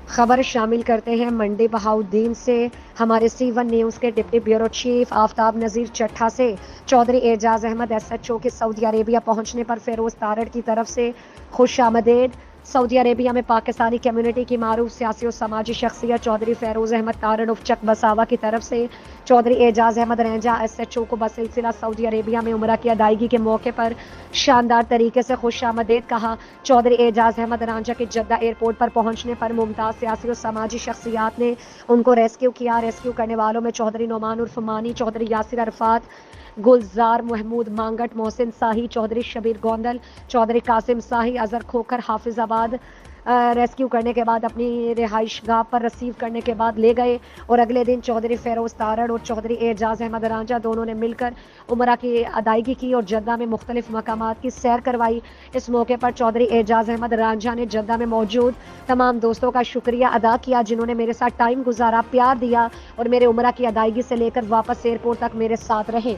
خبر شامل کرتے ہیں منڈی بہاؤالدین سے۔ ہمارے C1 نیوز کے ڈپٹی بیورو چیف آفتاب نذیر چٹھا سے چودھری اعجاز احمد SHO کے سعودی عربیہ پہنچنے پر فیروز تارڑ کی طرف سے خوش آمدید۔ سعودی عربیہ میں پاکستانی کمیونٹی کی معروف سیاسی و سماجی شخصیت چودھری فیروز احمد تارڑ اف چک بساوا کی طرف سے چودھری اعجاز احمد رینجا SHO کو بسلسلہ سعودی عربیہ میں عمرہ کی ادائیگی کے موقع پر شاندار طریقے سے خوش آمدید کہا۔ چودھری اعجاز احمد رینجا کے جدہ ایئرپورٹ پر پہنچنے پر ممتاز سیاسی و سماجی شخصیات نے ان کو ریسکیو کیا۔ ریسکیو کرنے والوں میں چودھری نعمان عرف مانی، چودھری یاسر عرفات، گلزار محمود مانگٹ، محسن ساہی، چودھری شبیر گوندل، چودھری قاسم ساہی، اظہر کھوکھر حافظ آباد ریسکیو کرنے کے بعد اپنی رہائش گاہ پر ریسیو کرنے کے بعد لے گئے اور اگلے دن چودھری فیروز تارڑ اور چودھری اعجاز احمد رینجا دونوں نے مل کر عمرہ کی ادائیگی کی اور جدہ میں مختلف مقامات کی سیر کروائی۔ اس موقع پر چودھری اعجاز احمد رینجا نے جدہ میں موجود تمام دوستوں کا شکریہ ادا کیا جنہوں نے میرے ساتھ ٹائم گزارا، پیار دیا اور میرے عمرہ کی ادائیگی سے لے کر واپس ایئرپورٹ تک میرے ساتھ رہے۔